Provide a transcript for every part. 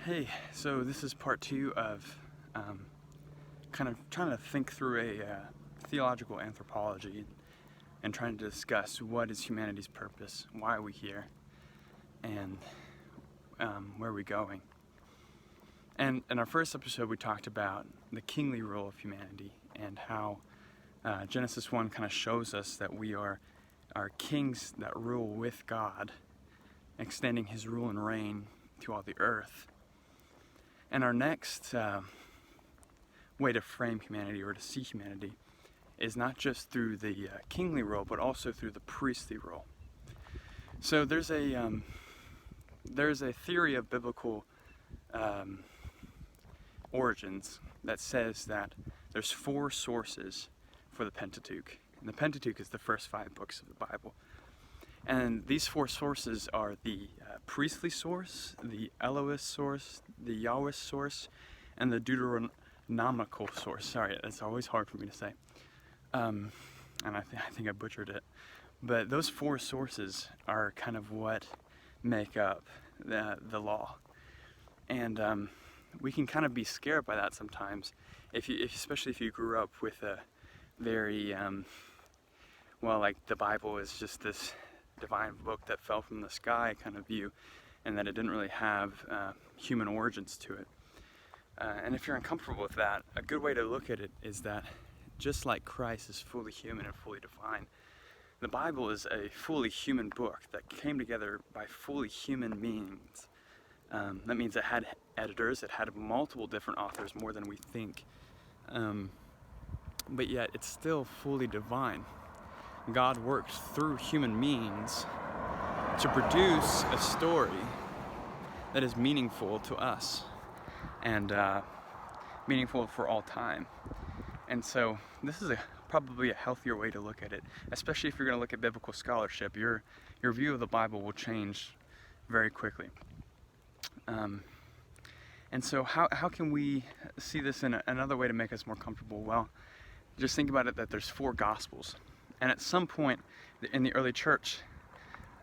Hey, so this is part two of kind of trying to think through a theological anthropology and trying to discuss what is humanity's purpose, why are we here, and where are we going. And in our first episode, we talked about the kingly rule of humanity and how Genesis 1 kind of shows us that we are kings that rule with God, extending his rule and reign to all the earth. And our next way to frame humanity or to see humanity is not just through the kingly role, but also through the priestly role. So there's a theory of biblical origins that says that there's 4 sources for the Pentateuch. And the Pentateuch is the first 5 books of the Bible. And these 4 sources are the priestly source, the Elohist source, the Yahwist source, and the Deuteronomical source. Sorry, it's always hard for me to say. And I think I butchered it. But those 4 sources are kind of what make up the law. And we can kind of be scared by that sometimes, especially if you grew up with a very, like the Bible is just this divine book that fell from the sky kind of view, and that it didn't really have human origins to it. And if you're uncomfortable with that, a good way to look at it is that just like Christ is fully human and fully divine, the Bible is a fully human book that came together by fully human means. That means it had editors, it had multiple different authors, more than we think, but yet it's still fully divine. God worked through human means to produce a story that is meaningful to us and meaningful for all time. And so this is probably a healthier way to look at it, especially if you're going to look at biblical scholarship. Your view of the Bible will change very quickly. And so how can we see this in another way to make us more comfortable? Well, just think about it that there's 4 Gospels. And at some point in the early church,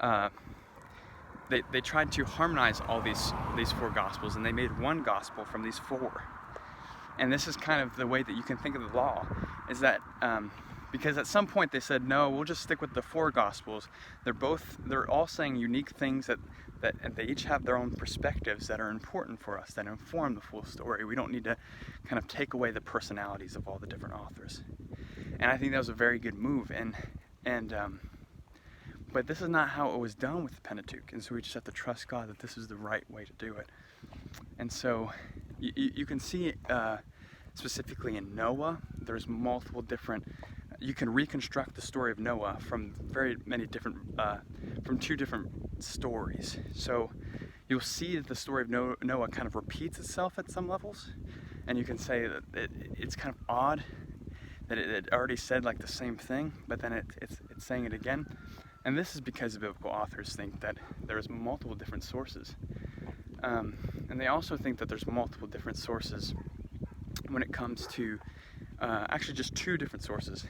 they tried to harmonize all these 4 Gospels, and they made one Gospel from these 4. And this is kind of the way that you can think of the law, is that because at some point they said, no, we'll just stick with the 4 Gospels. They're all saying unique things that they each have their own perspectives that are important for us, that inform the full story. We don't need to kind of take away the personalities of all the different authors. And I think that was a very good move, but this is not how it was done with the Pentateuch, and so we just have to trust God that this is the right way to do it. And so you can see specifically in Noah, there's multiple different, you can reconstruct the story of Noah from very many different, from 2 different stories. So you'll see that the story of Noah kind of repeats itself at some levels, and you can say that it's kind of odd that it already said like the same thing, but then it's saying it again. And this is because the biblical authors think that there's multiple different sources. And they also think that there's multiple different sources when it comes to, actually just 2 different sources,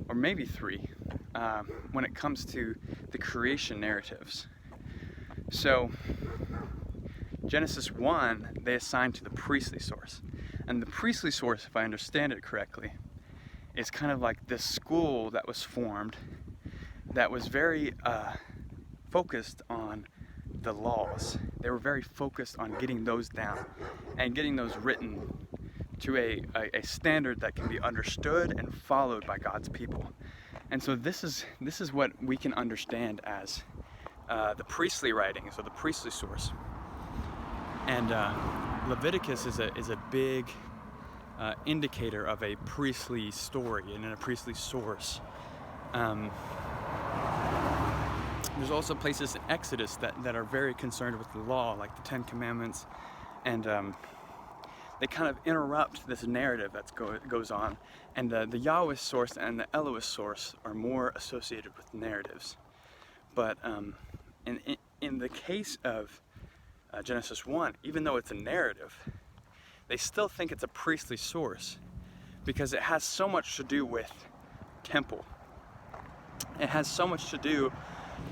or maybe 3, when it comes to the creation narratives. So Genesis 1, they assign to the priestly source. And the priestly source, if I understand it correctly, is kind of like this school that was formed that was very focused on the laws. They were very focused on getting those down and getting those written to a standard that can be understood and followed by God's people. And so this is what we can understand as the priestly writings or the priestly source. And Leviticus is a big indicator of a priestly story and a priestly source. There's also places in Exodus that are very concerned with the law, like the 10 Commandments, and they kind of interrupt this narrative that goes on. And the Yahwist source and the Elohist source are more associated with narratives. But in the case of Genesis 1, even though it's a narrative, they still think it's a priestly source because it has so much to do with temple. It has so much to do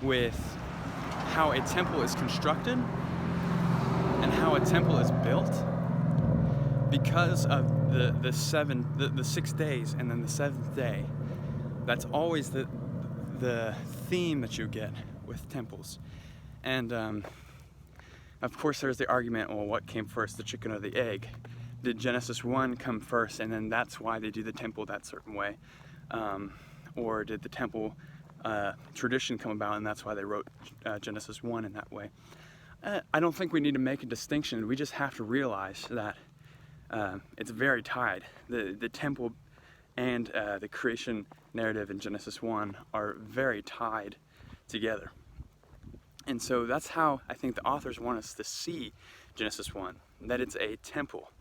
with how a temple is constructed and how a temple is built, because of the 6 days and then the 7th day, that's always the theme that you get with temples. And of course there's the argument, well, what came first, the chicken or the egg? Did Genesis 1 come first and then that's why they do the temple that certain way? Or did the temple tradition come about and that's why they wrote Genesis 1 in that way? I don't think we need to make a distinction. We just have to realize that it's very tied. The temple and the creation narrative in Genesis 1 are very tied together. And so that's how I think the authors want us to see Genesis 1, that it's a temple,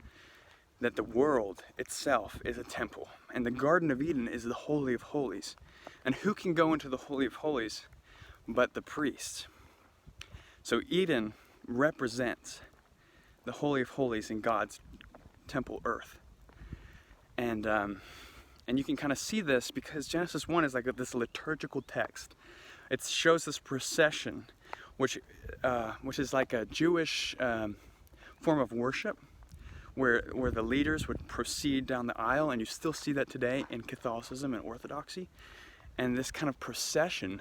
that the world itself is a temple, and the Garden of Eden is the Holy of Holies. And who can go into the Holy of Holies but the priests? So Eden represents the Holy of Holies in God's temple earth. And you can kind of see this because Genesis 1 is like this liturgical text. It shows this procession, which is like a Jewish form of worship, where the leaders would proceed down the aisle, and you still see that today in Catholicism and Orthodoxy. And this kind of procession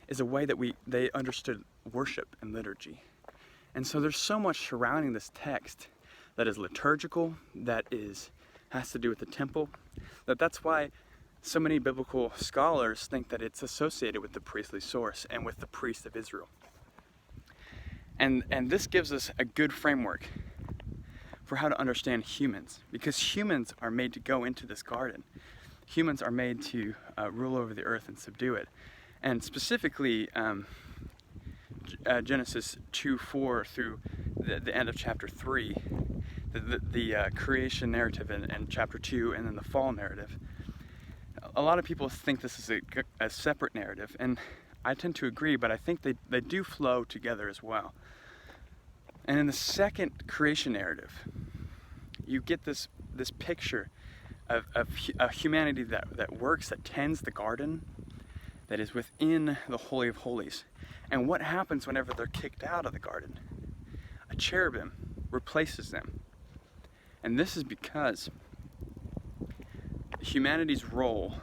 is a way that they understood worship and liturgy. And so there's so much surrounding this text that is liturgical, that has to do with the temple, that's why so many biblical scholars think that it's associated with the priestly source and with the priests of Israel. And this gives us a good framework for how to understand humans, because humans are made to go into this garden. Humans are made to rule over the earth and subdue it. And specifically, Genesis 2:4 through the end of chapter 3, the creation narrative in chapter 2, and then the fall narrative. A lot of people think this is a separate narrative, and I tend to agree, but I think they do flow together as well. And in the second creation narrative, you get this picture of a humanity that works, that tends the garden, that is within the Holy of Holies. And what happens whenever they're kicked out of the garden? A cherubim replaces them. And this is because humanity's role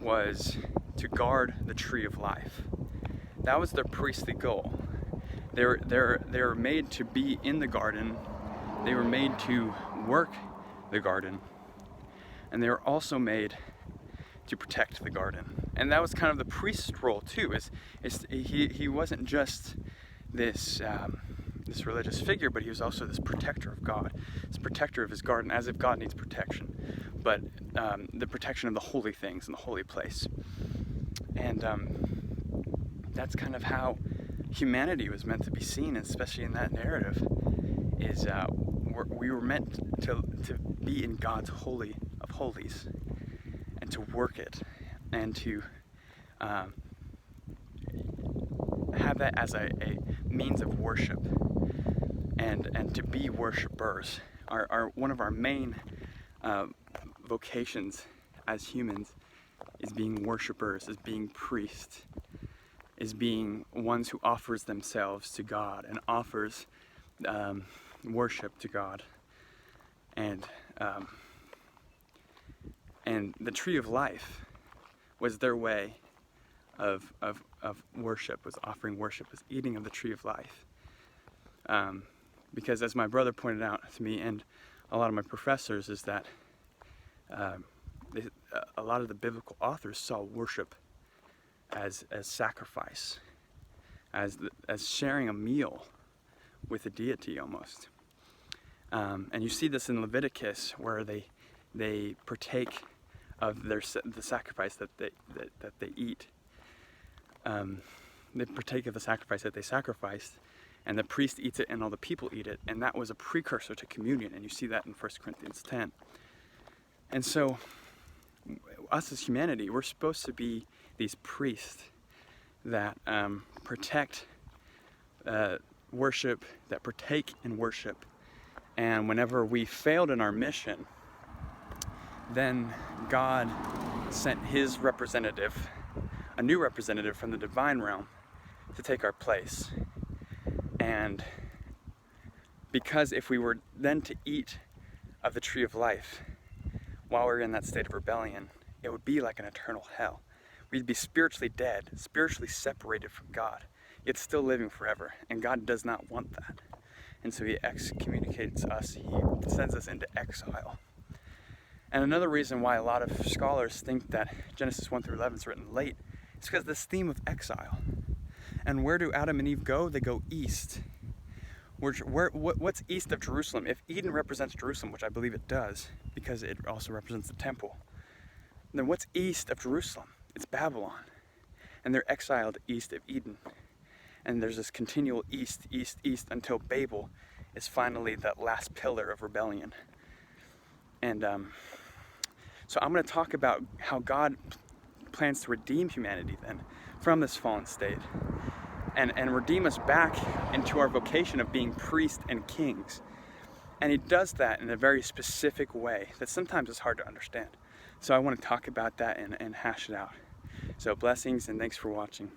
was to guard the tree of life. That was their priestly goal. They were made to be in the garden. They were made to work the garden. And they were also made to protect the garden. And that was kind of the priest's role too. He wasn't just this religious figure, but he was also this protector of God, this protector of his garden, as if God needs protection, but the protection of the holy things in the holy place. And that's kind of how humanity was meant to be seen, especially in that narrative, is we were meant to be in God's holy of holies and to work it and to have that as a means of worship and to be worshipers. One of our main vocations as humans is being worshipers, is being priests, is being ones who offers themselves to God and offers worship to God. And the tree of life was their way of worship, was offering worship, was eating of the tree of life. Because as my brother pointed out to me and a lot of my professors, is that a lot of the biblical authors saw worship as sacrifice, as sharing a meal with a deity almost. And you see this in Leviticus, where they partake of the sacrifice that they eat. They partake of the sacrifice that they sacrificed, and the priest eats it and all the people eat it, and that was a precursor to communion, and you see that in 1 Corinthians 10. And so us as humanity, we're supposed to be these priests that protect worship, that partake in worship. And whenever we failed in our mission, then God sent his representative, a new representative from the divine realm, to take our place. And Because if we were then to eat of the tree of life while we were in that state of rebellion, it would be like an eternal hell. We'd be spiritually dead, spiritually separated from God, yet still living forever. And God does not want that. And so he excommunicates us, he sends us into exile. And another reason why a lot of scholars think that Genesis 1 through 11 is written late is because of this theme of exile. And where do Adam and Eve go? They go east. What's east of Jerusalem? If Eden represents Jerusalem, which I believe it does, because it also represents the temple, then what's east of Jerusalem? It's Babylon. And they're exiled east of Eden. And there's this continual east, east, east until Babel is finally that last pillar of rebellion. And so I'm going to talk about how God plans to redeem humanity then from this fallen state and redeem us back into our vocation of being priests and kings. And he does that in a very specific way that sometimes is hard to understand. So I want to talk about that and hash it out. So blessings and thanks for watching.